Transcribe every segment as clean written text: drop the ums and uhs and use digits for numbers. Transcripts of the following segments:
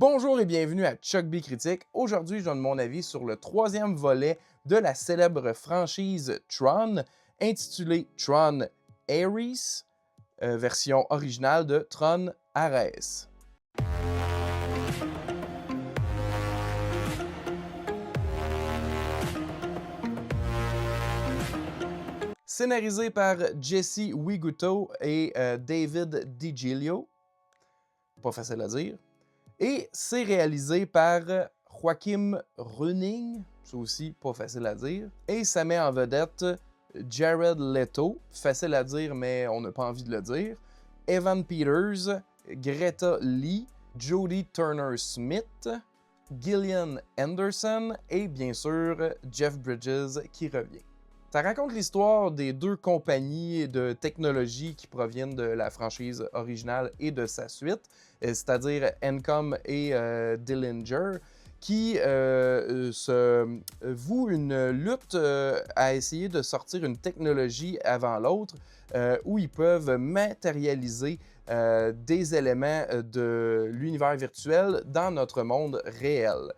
Bonjour et bienvenue à Chuck B Critique. Aujourd'hui, je donne mon avis sur le troisième volet de la célèbre franchise Tron, intitulé Tron Ares, version originale de Tron Ares. Scénarisé par Jesse Wiguto et David DiGilio, pas facile à dire. Et c'est réalisé par Joachim Röning, c'est aussi pas facile à dire. Et ça met en vedette Jared Leto, facile à dire mais on n'a pas envie de le dire, Evan Peters, Greta Lee, Jodie Turner-Smith, Gillian Anderson et bien sûr Jeff Bridges qui revient. Ça raconte l'histoire des deux compagnies de technologie qui proviennent de la franchise originale et de sa suite, c'est-à-dire Encom et Dillinger, qui se vouent une lutte à essayer de sortir une technologie avant l'autre où ils peuvent matérialiser des éléments de l'univers virtuel dans notre monde réel.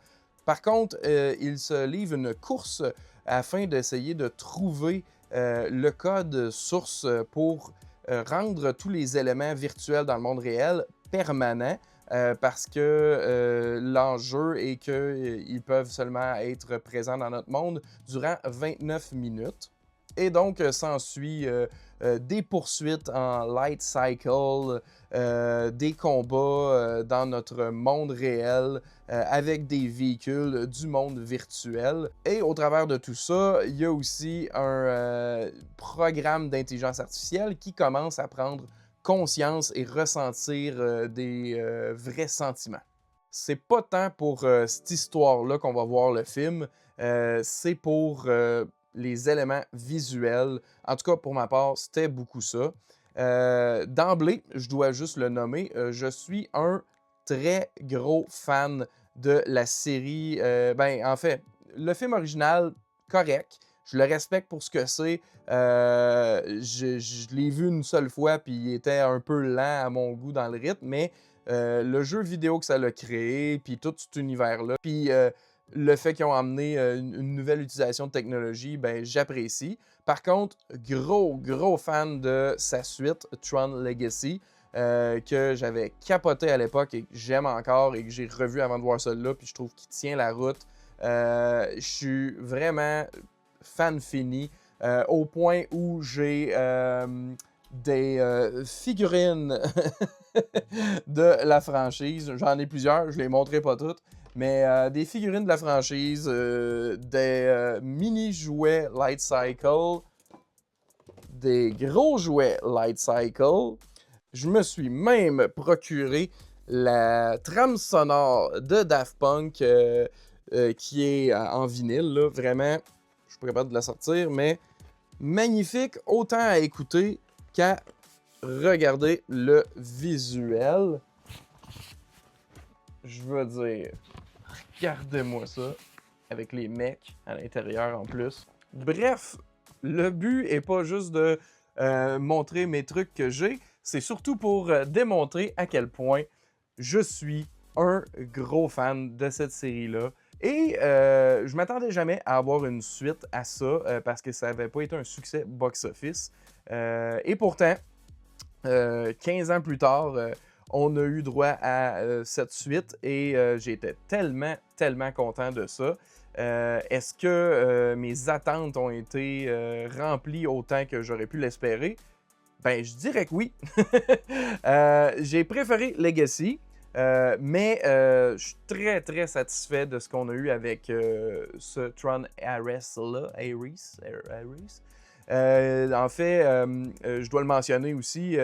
Par contre, ils se livrent une course afin d'essayer de trouver le code source pour rendre tous les éléments virtuels dans le monde réel permanents parce que l'enjeu est qu'ils peuvent seulement être présents dans notre monde durant 29 minutes. Et donc, s'ensuit des poursuites en light cycle, des combats dans notre monde réel avec des véhicules du monde virtuel. Et au travers de tout ça, il y a aussi un programme d'intelligence artificielle qui commence à prendre conscience et ressentir des vrais sentiments. C'est pas tant pour cette histoire-là qu'on va voir le film, c'est pour les éléments visuels. En tout cas, pour ma part, c'était beaucoup ça. D'emblée, je dois juste le nommer, je suis un très gros fan de la série. En fait, le film original, correct. Je le respecte pour ce que c'est. Je l'ai vu une seule fois, puis il était un peu lent à mon goût dans le rythme, mais le jeu vidéo que ça l'a créé, puis tout cet univers-là, puis le fait qu'ils ont amené une nouvelle utilisation de technologie, ben j'apprécie. Par contre, gros fan de sa suite, Tron Legacy, que j'avais capoté à l'époque et que j'aime encore et que j'ai revu avant de voir celui-là, puis je trouve qu'il tient la route. Je suis vraiment fan fini, au point où j'ai des figurines de la franchise. J'en ai plusieurs, je ne les montrerai pas toutes. Mais des figurines de la franchise, des mini-jouets Light Cycle, des gros jouets Light Cycle. Je me suis même procuré la trame sonore de Daft Punk qui est en vinyle. Là. Vraiment, je suis pas capable de la sortir, mais magnifique, autant à écouter qu'à regarder le visuel. Je veux dire, regardez-moi ça, avec les mecs à l'intérieur en plus. Bref, le but est pas juste de montrer mes trucs que j'ai, c'est surtout pour démontrer à quel point je suis un gros fan de cette série-là. Et je m'attendais jamais à avoir une suite à ça parce que ça n'avait pas été un succès box-office. Et pourtant, 15 ans plus tard, on a eu droit à cette suite et j'étais tellement content de ça. Est-ce que mes attentes ont été remplies autant que j'aurais pu l'espérer? Ben, je dirais que oui. J'ai préféré Legacy, mais je suis très satisfait de ce qu'on a eu avec ce Tron Ares-là. Ares. En fait, je dois le mentionner aussi,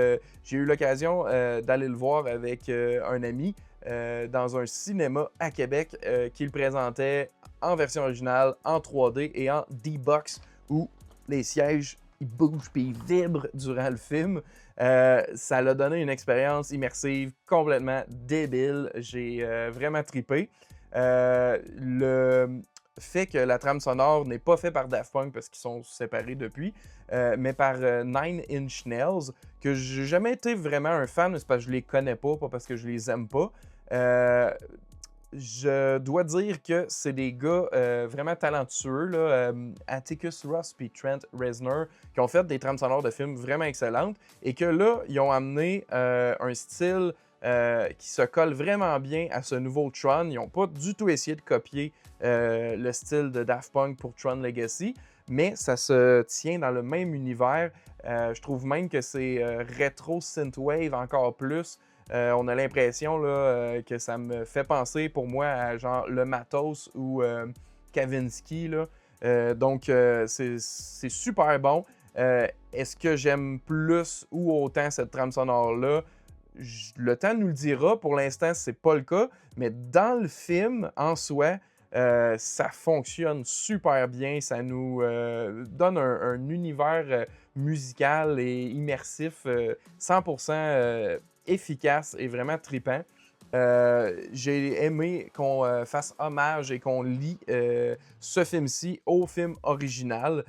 j'ai eu l'occasion d'aller le voir avec un ami dans un cinéma à Québec qui le présentait en version originale, en 3D et en D-Box, où les sièges ils bougent et ils vibrent durant le film. Ça l'a donné une expérience immersive complètement débile. J'ai vraiment trippé. Le fait que la trame sonore n'est pas faite par Daft Punk parce qu'ils sont séparés depuis, mais par Nine Inch Nails, que j'ai jamais été vraiment un fan, mais c'est parce que je les connais pas parce que je les aime pas. je dois dire que c'est des gars vraiment talentueux, là, Atticus Ross et Trent Reznor, qui ont fait des trames sonores de films vraiment excellentes et que là, ils ont amené un style qui se colle vraiment bien à ce nouveau Tron. Ils n'ont pas du tout essayé de copier le style de Daft Punk pour Tron Legacy, mais ça se tient dans le même univers. Je trouve même que c'est rétro synthwave encore plus. On a l'impression là, que ça me fait penser pour moi à genre Le Matos ou Kavinsky. Là. Donc c'est super bon. Est-ce que j'aime plus ou autant cette trame sonore-là? Le temps nous le dira. Pour l'instant, c'est pas le cas. Mais dans le film, en soi, ça fonctionne super bien. Ça nous donne un univers musical et immersif 100% efficace et vraiment trippant. J'ai aimé qu'on fasse hommage et qu'on lie ce film-ci au film original,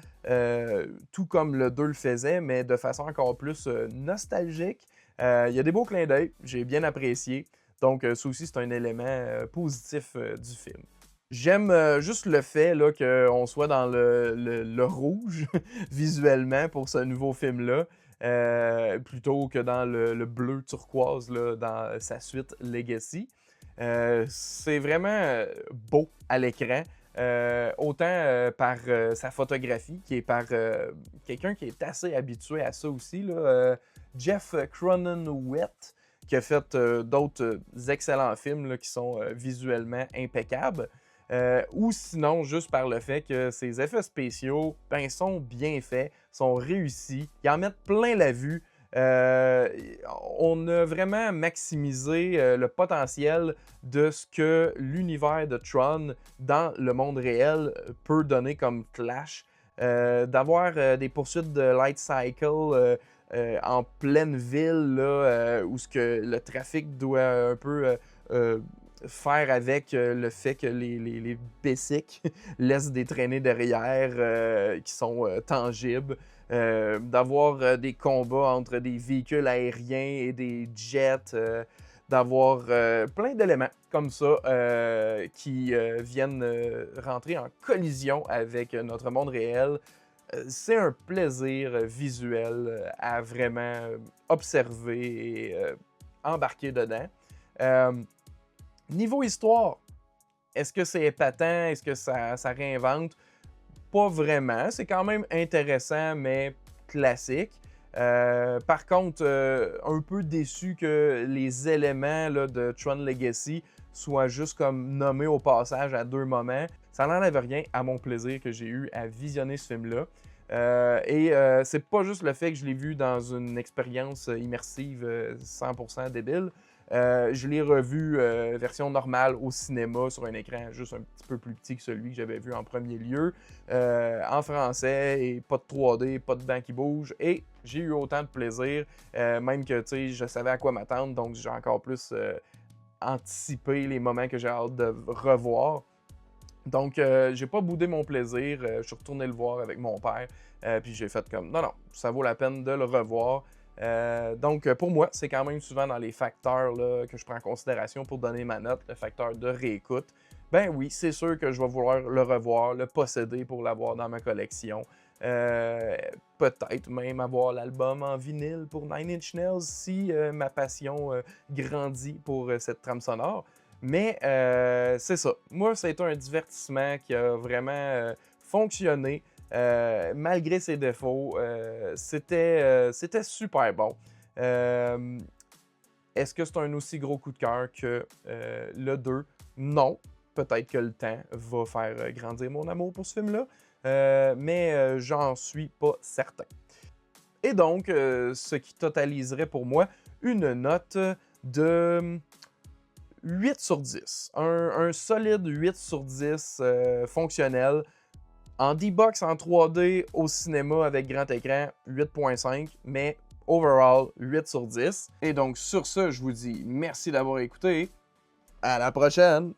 tout comme le 2 le faisait, mais de façon encore plus nostalgique. Il y a des beaux clins d'œil, j'ai bien apprécié. Donc, ça aussi, c'est un élément positif du film. J'aime juste le fait qu'on soit dans le rouge visuellement pour ce nouveau film-là, plutôt que dans le bleu turquoise là, dans sa suite Legacy. C'est vraiment beau à l'écran. Autant par sa photographie, qui est par quelqu'un qui est assez habitué à ça aussi, là, Jeff Cronenweth, qui a fait d'autres excellents films là, qui sont visuellement impeccables. Ou sinon, juste par le fait que ces effets spéciaux sont bien faits, sont réussis, ils en mettent plein la vue. On a vraiment maximisé le potentiel de ce que l'univers de Tron dans le monde réel peut donner comme clash. D'avoir des poursuites de light cycle en pleine ville, là, où ce que le trafic doit un peu faire avec le fait que les basics laissent des traînées derrière qui sont tangibles. D'avoir des combats entre des véhicules aériens et des jets, d'avoir plein d'éléments comme ça qui viennent rentrer en collision avec notre monde réel. C'est un plaisir visuel à vraiment observer et embarquer dedans. Niveau histoire, est-ce que c'est épatant? Est-ce que ça réinvente? Pas vraiment. C'est quand même intéressant, mais classique. Par contre, un peu déçu que les éléments là, de Tron Legacy soient juste comme nommés au passage à 2 moments. Ça n'enlève rien à mon plaisir que j'ai eu à visionner ce film-là. C'est pas juste le fait que je l'ai vu dans une expérience immersive 100% débile. Je l'ai revu version normale au cinéma sur un écran juste un petit peu plus petit que celui que j'avais vu en premier lieu, en français et pas de 3D, pas de banc qui bouge et j'ai eu autant de plaisir, même que je savais à quoi m'attendre, donc j'ai encore plus anticipé les moments que j'ai hâte de revoir. Donc, j'ai pas boudé mon plaisir, je suis retourné le voir avec mon père, puis j'ai fait comme non, ça vaut la peine de le revoir. Donc, pour moi, c'est quand même souvent dans les facteurs là, que je prends en considération pour donner ma note, le facteur de réécoute. Ben oui, c'est sûr que je vais vouloir le revoir, le posséder pour l'avoir dans ma collection. Peut-être même avoir l'album en vinyle pour Nine Inch Nails si ma passion grandit pour cette trame sonore. Mais c'est ça. Moi, ça a été un divertissement qui a vraiment fonctionné. Malgré ses défauts, c'était super bon. Est-ce que c'est un aussi gros coup de cœur que le 2? Non. Peut-être que le temps va faire grandir mon amour pour ce film-là, mais j'en suis pas certain. Et donc, ce qui totaliserait pour moi une note de 8 sur 10. Un solide 8 sur 10 fonctionnel. En D-Box en 3D au cinéma avec grand écran, 8.5, mais overall, 8 sur 10. Et donc sur ce, je vous dis merci d'avoir écouté. À la prochaine!